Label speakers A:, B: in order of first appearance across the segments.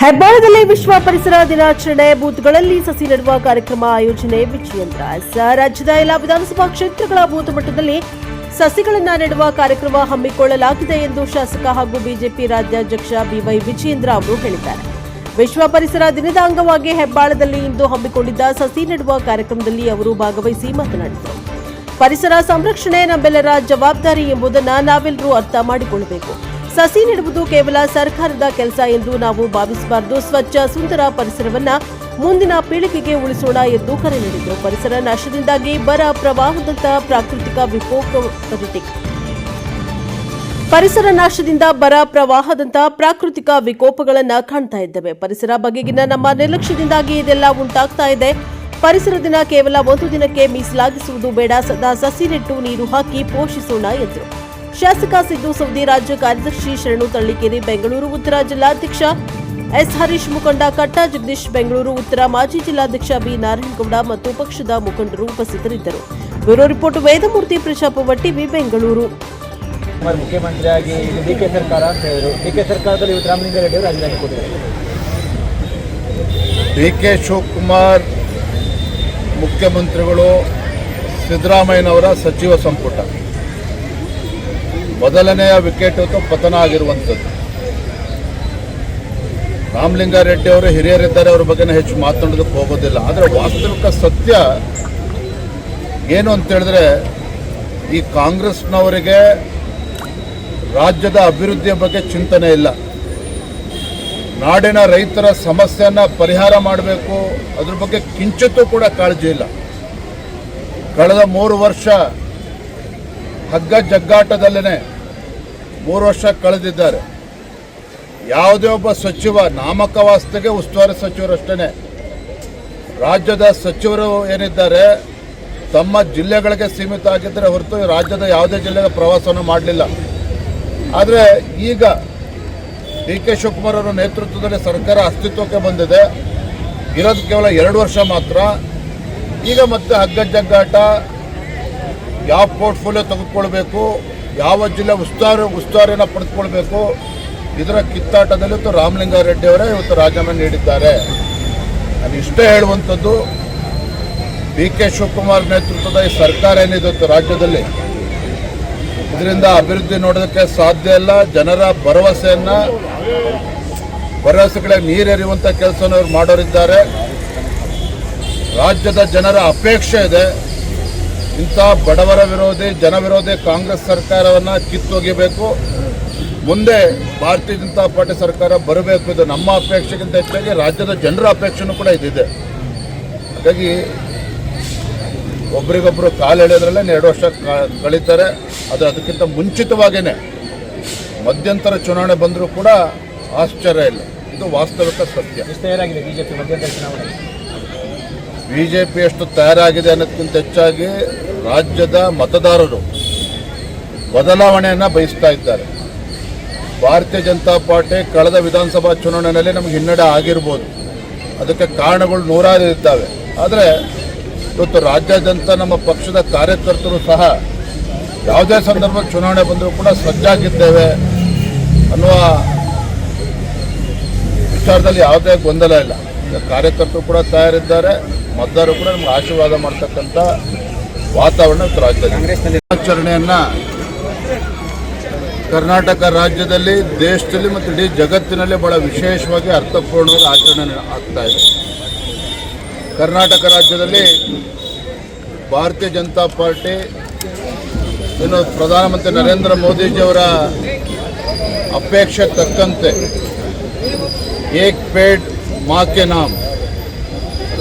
A: ಹೆಬ್ಬಾಳದಲ್ಲಿ ವಿಶ್ವ ಪರಿಸರ ದಿನಾಚರಣೆ ಬೂತ್ಗಳಲ್ಲಿ ಸಸಿ ನೆಡುವ ಕಾರ್ಯಕ್ರಮ ಆಯೋಜನೆ ವಿಜಯೇಂದ್ರ. ರಾಜ್ಯದ ಎಲ್ಲಾ ವಿಧಾನಸಭಾ ಕ್ಷೇತ್ರಗಳ ಬೂತ್ ಮಟ್ಟದಲ್ಲಿ ಸಸಿಗಳನ್ನು ನೆಡುವ ಕಾರ್ಯಕ್ರಮ ಹಮ್ಮಿಕೊಳ್ಳಲಾಗಿದೆ ಎಂದು ಶಾಸಕ ಹಾಗೂ ಬಿಜೆಪಿ ರಾಜ್ಯಾಧ್ಯಕ್ಷ ಬಿವೈ ವಿಜಯೇಂದ್ರ ಅವರು ಹೇಳಿದ್ದಾರೆ. ವಿಶ್ವ ಪರಿಸರ ದಿನದ ಅಂಗವಾಗಿ ಹೆಬ್ಬಾಳದಲ್ಲಿ ಇಂದು ಹಮ್ಮಿಕೊಂಡಿದ್ದ ಸಸಿ ನೆಡುವ ಕಾರ್ಯಕ್ರಮದಲ್ಲಿ ಅವರು ಭಾಗವಹಿಸಿ ಮಾತನಾಡಿದರು. ಪರಿಸರ ಸಂರಕ್ಷಣೆ ನಮ್ಮೆಲ್ಲರ ಜವಾಬ್ದಾರಿ ಎಂಬುದನ್ನು ನಾವೆಲ್ಲರೂ ಅರ್ಥ ಮಾಡಿಕೊಳ್ಳಬೇಕು. ಸಸಿ ನೆಡುವುದು ಕೇವಲ ಸರ್ಕಾರದ ಕೆಲಸ ಎಂದು ನಾವು ಭಾವಿಸಬಾರದು. ಸ್ವಚ್ಛ ಸುಂದರ ಪರಿಸರವನ್ನ ಮುಂದಿನ ಪೀಳಿಗೆಗೆ ಉಳಿಸೋಣ ಎಂದು ಕರೆ ನೀಡಿದರು. ಪರಿಸರ ನಾಶದಿಂದಾಗಿ ಬರ, ಪ್ರವಾಹದಂತಹ ಪ್ರಾಕೃತಿಕ ವಿಕೋಪಗಳನ್ನು ಕಾಣ್ತಾ ಇದ್ದೇವೆ. ಪರಿಸರ ಬಗೆಗಿನ ನಮ್ಮ ನಿರ್ಲಕ್ಷ್ಯದಿಂದಾಗಿ ಇದೆಲ್ಲ ಉಂಟಾಗ್ತಾ ಇದೆ. ಪರಿಸರ ದಿನ ಕೇವಲ ಒಂದು ದಿನಕ್ಕೆ ಮೀಸಲಾಗಿಸುವುದು ಬೇಡ. ಸದಾ ಸಸಿ ನೆಟ್ಟು ನೀರು ಹಾಕಿ ಪೋಷಿಸೋಣ ಎಂದರು. ಶಾಸಕ ಸಿದ್ದು ಸೌದಿ, ರಾಜ್ಯ ಕಾರ್ಯದರ್ಶಿ ಶರಣು ತಳ್ಳಿಕೇರಿ, ಬೆಂಗಳೂರು ಉತ್ತರ ಜಿಲ್ಲಾಧ್ಯಕ್ಷ ಎಸ್ ಹರೀಶ್, ಮುಖಂಡ ಕಟ್ಟ ಜಗದೀಶ್, ಬೆಂಗಳೂರು ಉತ್ತರ ಮಾಜಿ ಜಿಲ್ಲಾಧ್ಯಕ್ಷ ಬಿ ನಾರಾಯಣಗೌಡ ಮತ್ತು ಪಕ್ಷದ ಮುಖಂಡರು ಉಪಸ್ಥಿತರಿದ್ದರು. Bureau report Vedamurthy, Prajaprabha TV, Bengaluru.
B: ಮುಖ್ಯಮಂತ್ರಿಯಾಗಿ ಡಿಕೆ ಸರ್ಕಾರ ಅಂತ ಹೇಳಿದ್ರು. ಡಿಕೆ ಸರ್ಕಾರದಲ್ಲಿ ರಾಮಲಿಂಗ ರೆಡ್ಡಿ ಅವರು ರಾಜೀನಾಮೆ ಕೊಟ್ಟಿದ್ದಾರೆ.
C: ಡಿಕೆ ಶಿವಕುಮಾರ್ ಮುಖ್ಯಮಂತ್ರಿಗಳು, ಸಿದ್ದರಾಮಯ್ಯನವರ ಸಚಿವ ಸಂಪುಟ ಮೊದಲನೆಯ ವಿಕೆಟ್ ಪತನ ಆಗಿರುವಂಥದ್ದು. ರಾಮಲಿಂಗಾರೆಡ್ಡಿ ಅವರು ಹಿರಿಯರಿದ್ದಾರೆ, ಅವರ ಬಗ್ಗೆ ಹೆಚ್ಚು ಮಾತನಾಡೋದಕ್ಕೆ ಹೋಗೋದಿಲ್ಲ. ಆದರೆ ವಾಸ್ತವಿಕ ಸತ್ಯ ಏನು ಅಂತ ಹೇಳಿದ್ರೆ, ಈ ಕಾಂಗ್ರೆಸ್ನವರಿಗೆ ರಾಜ್ಯದ ಅಭಿವೃದ್ಧಿಯ ಬಗ್ಗೆ ಚಿಂತನೆ ಇಲ್ಲ. ನಾಡಿನ ರೈತರ ಸಮಸ್ಯೆಯನ್ನು ಪರಿಹಾರ ಮಾಡಬೇಕು, ಅದ್ರ ಬಗ್ಗೆ ಕಿಂಚಿತ್ತೂ ಕೂಡ ಕಾಳಜಿ ಇಲ್ಲ. ಕಳೆದ 3 ವರ್ಷ ಹಗ್ಗ ಜಗ್ಗಾಟದಲ್ಲೇ 3 ವರ್ಷ ಕಳೆದಿದ್ದಾರೆ. ಯಾವುದೇ ಒಬ್ಬ ಸಚಿವ ನಾಮಕವಾಸ್ತೆಗೆ ಉಸ್ತುವಾರಿ ಸಚಿವರಷ್ಟೇ. ರಾಜ್ಯದ ಸಚಿವರು ಏನಿದ್ದಾರೆ ತಮ್ಮ ಜಿಲ್ಲೆಗಳಿಗೆ ಸೀಮಿತ ಆಗಿದ್ದರೆ ಹೊರತು ರಾಜ್ಯದ ಯಾವುದೇ ಜಿಲ್ಲೆಗೆ ಪ್ರವಾಸವನ್ನು ಮಾಡಲಿಲ್ಲ. ಆದರೆ ಈಗ ಡಿ ಕೆ ಶಿವಕುಮಾರ್ ಅವರ ನೇತೃತ್ವದಲ್ಲಿ ಸರ್ಕಾರ ಅಸ್ತಿತ್ವಕ್ಕೆ ಬಂದಿದೆ. ಇರೋದು ಕೇವಲ 2 ವರ್ಷ ಮಾತ್ರ. ಈಗ ಮತ್ತೆ ಹಗ್ಗ ಜಗ್ಗಾಟ, ಯಾವ ಪೋರ್ಟ್ಫೋಲಿಯೋ ತೆಗೆದುಕೊಳ್ಬೇಕು, ಯಾವ ಜಿಲ್ಲೆ ಉಸ್ತುವಾರಿಯನ್ನು ಪಡೆದುಕೊಳ್ಬೇಕು, ಇದರ ಕಿತ್ತಾಟದಲ್ಲಿ ಇವತ್ತು ರಾಮಲಿಂಗಾರೆಡ್ಡಿ ಅವರೇ ಇವತ್ತು ರಾಜೀನಾಮೆ ನೀಡಿದ್ದಾರೆ. ನಾನು ಇಷ್ಟೇ ಹೇಳುವಂಥದ್ದು, ಡಿ ಕೆ ಶಿವಕುಮಾರ್ ನೇತೃತ್ವದ ಈ ಸರ್ಕಾರ ಏನಿದೆ ರಾಜ್ಯದಲ್ಲಿ, ಇದರಿಂದ ಅಭಿವೃದ್ಧಿ ನೋಡೋದಕ್ಕೆ ಸಾಧ್ಯ ಇಲ್ಲ. ಜನರ ಭರವಸೆಗಳಿಗೆ ನೀರೆರಿಯುವಂಥ ಕೆಲಸವನ್ನು ಅವರು ಮಾಡೋರಿದ್ದಾರೆ. ರಾಜ್ಯದ ಜನರ ಅಪೇಕ್ಷೆ ಇದೆ, ಇಂಥ ಬಡವರ ವಿರೋಧಿ, ಜನ ವಿರೋಧಿ ಕಾಂಗ್ರೆಸ್ ಸರ್ಕಾರವನ್ನು ಕಿತ್ತೊಗಿಬೇಕು. ಮುಂದೆ ಭಾರತೀಯ ಜನತಾ ಪಾರ್ಟಿ ಸರ್ಕಾರ ಬರಬೇಕು. ಇದು ನಮ್ಮ ಅಪೇಕ್ಷೆಗಿಂತ ಹೆಚ್ಚಾಗಿ ರಾಜ್ಯದ ಜನರ ಅಪೇಕ್ಷೆನೂ ಕೂಡ ಇದಿದೆ. ಹಾಗಾಗಿ ಒಬ್ರಿಗೊಬ್ಬರು ಕಾಲು ಎಳೆಯೋದ್ರಲ್ಲೇ 2 ವರ್ಷ ಕಳೀತಾರೆ. ಆದರೆ ಅದಕ್ಕಿಂತ ಮುಂಚಿತವಾಗಿಯೇ ಮಧ್ಯಂತರ ಚುನಾವಣೆ ಬಂದರೂ ಕೂಡ ಆಶ್ಚರ್ಯ ಇಲ್ಲ. ಇದು ವಾಸ್ತವಿಕ ಸತ್ಯ.
B: ತಯಾರಾಗಿದೆ ಬಿಜೆಪಿ ಮಧ್ಯಂತರ ಚುನಾವಣೆ.
C: ಬಿಜೆಪಿ ಎಷ್ಟು ತಯಾರಾಗಿದೆ ಅನ್ನೋದಕ್ಕಿಂತ ಹೆಚ್ಚಾಗಿ ರಾಜ್ಯದ ಮತದಾರರು ಬದಲಾವಣೆಯನ್ನು ಬಯಸ್ತಾ ಇದ್ದಾರೆ. ಭಾರತೀಯ ಜನತಾ ಪಾರ್ಟಿ ಕಳೆದ ವಿಧಾನಸಭಾ ಚುನಾವಣೆಯಲ್ಲಿ ನಮಗೆ ಹಿನ್ನಡೆ ಆಗಿರ್ಬೋದು, ಅದಕ್ಕೆ ಕಾರಣಗಳು 100 ಇದ್ದಾವೆ. ಆದರೆ ಇವತ್ತು ರಾಜ್ಯಾದ್ಯಂತ ನಮ್ಮ ಪಕ್ಷದ ಕಾರ್ಯಕರ್ತರು ಸಹ ಯಾವುದೇ ಸಂದರ್ಭದಲ್ಲಿ ಚುನಾವಣೆ ಬಂದರೂ ಕೂಡ ಸಜ್ಜಾಗಿದ್ದೇವೆ ಅನ್ನುವ ವಿಚಾರದಲ್ಲಿ ಯಾವುದೇ ಗೊಂದಲ ಇಲ್ಲ. ಕಾರ್ಯಕರ್ತರು ಕೂಡ ತಯಾರಿದ್ದಾರೆ, ಮತದಾರರು ಕೂಡ ನಮ್ಗೆ ಆಶೀರ್ವಾದ ಮಾಡ್ತಕ್ಕಂಥ ವಾತಾವರಣ ರಾಜ್ಯದಲ್ಲಿ. ಆಚರಣೆಯನ್ನು ಕರ್ನಾಟಕ ರಾಜ್ಯದಲ್ಲಿ, ದೇಶದಲ್ಲಿ ಮತ್ತು ಇಡೀ ಜಗತ್ತಿನಲ್ಲಿ ಬಹಳ ವಿಶೇಷವಾಗಿ ಅರ್ಥಪೂರ್ಣವಾಗಿ ಆಚರಣೆ ಆಗ್ತಾ ಇದೆ. ಕರ್ನಾಟಕ ರಾಜ್ಯದಲ್ಲಿ ಭಾರತೀಯ ಜನತಾ ಪಾರ್ಟಿ ಏನು ಪ್ರಧಾನಮಂತ್ರಿ ನರೇಂದ್ರ ಮೋದಿಜಿಯವರ ಅಪೇಕ್ಷೆ ತಕ್ಕಂತೆ ಏಕ್ ಪೇಡ್ ಮಾ ಕೆ ನಾಮ್,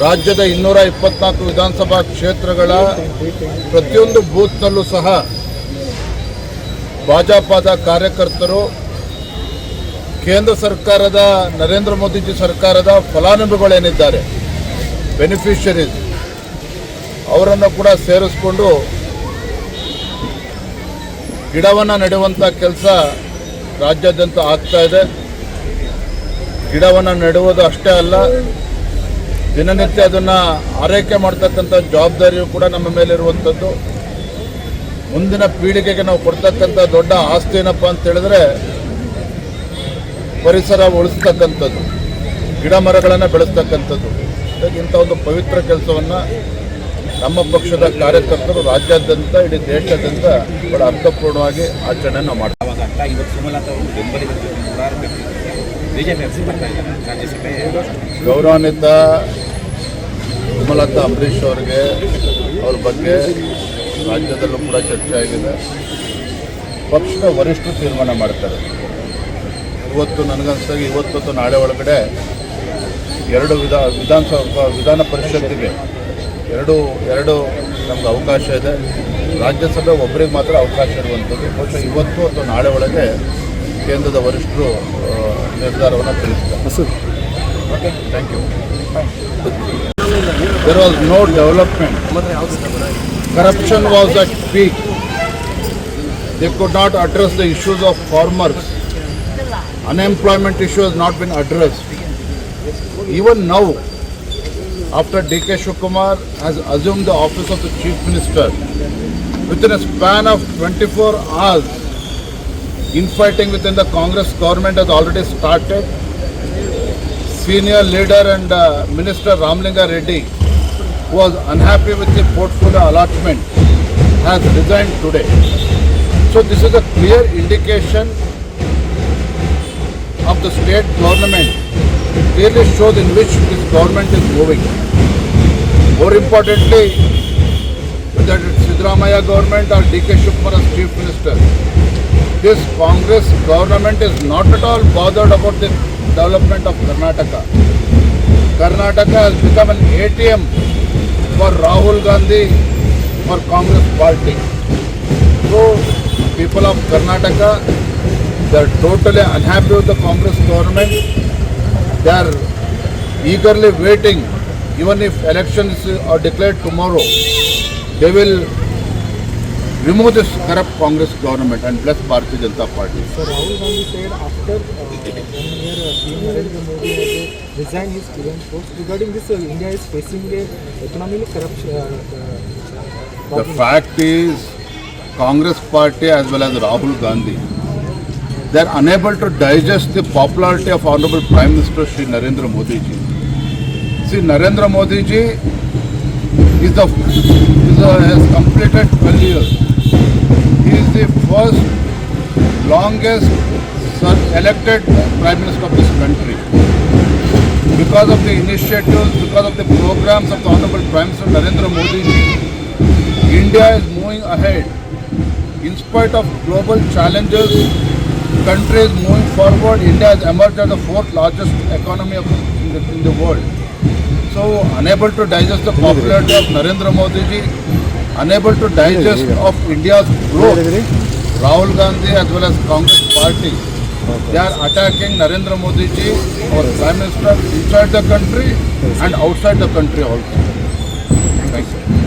C: ರಾಜ್ಯದ 224 ವಿಧಾನಸಭಾ ಕ್ಷೇತ್ರಗಳ ಪ್ರತಿಯೊಂದು ಬೂತ್ನಲ್ಲೂ ಸಹ ಭಾಜಪದ ಕಾರ್ಯಕರ್ತರು ಕೇಂದ್ರ ಸರ್ಕಾರದ ನರೇಂದ್ರ ಮೋದಿಜಿ ಸರ್ಕಾರದ ಫಲಾನುಭವಿಗಳೇನಿದ್ದಾರೆ, ಬೆನಿಫಿಷರೀಸ್, ಅವರನ್ನು ಕೂಡ ಸೇರಿಸ್ಕೊಂಡು ಗಿಡವನ್ನು ನೆಡುವಂಥ ಕೆಲಸ ರಾಜ್ಯಾದ್ಯಂತ ಆಗ್ತಾ ಇದೆ. ಗಿಡವನ್ನು ನೆಡುವುದು ಅಷ್ಟೇ ಅಲ್ಲ, ದಿನನಿತ್ಯ ಅದನ್ನು ಆರೈಕೆ ಮಾಡ್ತಕ್ಕಂಥ ಜವಾಬ್ದಾರಿಯು ಕೂಡ ನಮ್ಮ ಮೇಲಿರುವಂಥದ್ದು. ಮುಂದಿನ ಪೀಳಿಗೆಗೆ ನಾವು ಕೊಡ್ತಕ್ಕಂಥ ದೊಡ್ಡ ಆಸ್ತಿ ಏನಪ್ಪ ಅಂತ ಹೇಳಿದ್ರೆ ಪರಿಸರ ಉಳಿಸ್ತಕ್ಕಂಥದ್ದು. ಗಿಡ ಮರಗಳನ್ನು ಬೆಳೆಸ್ತಕ್ಕಂಥದ್ದು. ಇಂಥ ಒಂದು ಪವಿತ್ರ ಕೆಲಸವನ್ನು ನಮ್ಮ ಪಕ್ಷದ ಕಾರ್ಯಕರ್ತರು ರಾಜ್ಯಾದ್ಯಂತ ಇಡೀ ದೇಶಾದ್ಯಂತ ಬಹಳ ಅರ್ಥಪೂರ್ಣವಾಗಿ ಆಚರಣೆ ನಾವು ಮಾಡ್ತೀವಿ.
B: ಅವಾಗ ಅರ್ಥ ಇವತ್ತು ಸುಮಲತಾ ಅವರು ಬೆಂಬಲಿಗರಿಗೆ ನೂರಾರು ಬಿಜೆಪಿ ಅರ್ಸಿ ಬರ್ತಾ ಇದ್ದಾರೆ ರಾಜ್ಯಸಭೆ.
C: ಗೌರವಾನ್ವಿತ ಸುಮಲತಾ ಅಂಬರೀಷ್ ಅವರಿಗೆ ಅವ್ರ ಬಗ್ಗೆ ರಾಜ್ಯದಲ್ಲೂ ಕೂಡ ಚರ್ಚೆ ಆಗಿದೆ. ಪಕ್ಷದ ವರಿಷ್ಠರು ತೀರ್ಮಾನ ಮಾಡ್ತಾರೆ. ಇವತ್ತು ನನಗನ್ನಿಸ್ದಾಗೆ ಇವತ್ತು ಮತ್ತು ನಾಳೆ ಒಳಗಡೆ ಎರಡು ವಿಧಾನ ಪರಿಷತ್ತಿಗೆ ಎರಡು ನಮ್ಗೆ ಅವಕಾಶ ಇದೆ. ರಾಜ್ಯಸಭೆ ಒಬ್ಬರಿಗೆ ಮಾತ್ರ ಅವಕಾಶ ಇರುವಂಥದ್ದು. ಬಹುಶಃ ಇವತ್ತು ಅಥವಾ ನಾಳೆ ಒಳಗೆ ಕೇಂದ್ರದ ವರಿಷ್ಠರು ನಿರ್ಧಾರವನ್ನು ತಿಳಿಸ್ತಾರೆ. Okay, thank you. There was no development. Corruption was at peak. They could not address the issues of farmers. Unemployment issue has not been addressed. Even now, after D.K. Shivakumar has assumed the office of the Chief Minister, within a span of 24 hours, infighting within the Congress government has already started. Senior leader and Minister Ramlinga Reddy, who was unhappy with the portfolio allotment, has resigned today. So this is a clear indication of the state government. It clearly shows in which this government is moving. More importantly, whether it's Siddaramaiah government or D.K. Shivakumar as Chief Minister, this Congress government is not at all bothered about the development of Karnataka. Karnataka has become an ATM for Rahul Gandhi, for Congress party. So, people of Karnataka, they are totally unhappy with the Congress government. They are eagerly waiting, even if elections are declared tomorrow, they will remove this corrupt Congress government and bless Bharatiya Janata Party.
D: So Rahul Gandhi said after 1 year PM Narendra Modi has resigned his current post. Regarding this, India is facing a economic corruption.
C: The fact is, Congress Party as well as Rahul Gandhi, they are unable to digest the popularity of Honorable Prime Minister Shri Narendra Modi ji. See, Narendra Modi ji has completed 12 years. He is the first longest elected Prime Minister of this country. Because of the initiatives, because of the programs of the Honorable Prime Minister Narendra Modi ji, India is moving ahead. In spite of global challenges, country is moving forward. India has emerged as the fourth largest economy in the world. So, unable to digest the popularity of Narendra Modi ji, unable to digest of India's growth, Rahul Gandhi as well as Congress party, they are attacking Narendra Modi ji, our Prime Minister, inside the country and outside the country also. Thank you.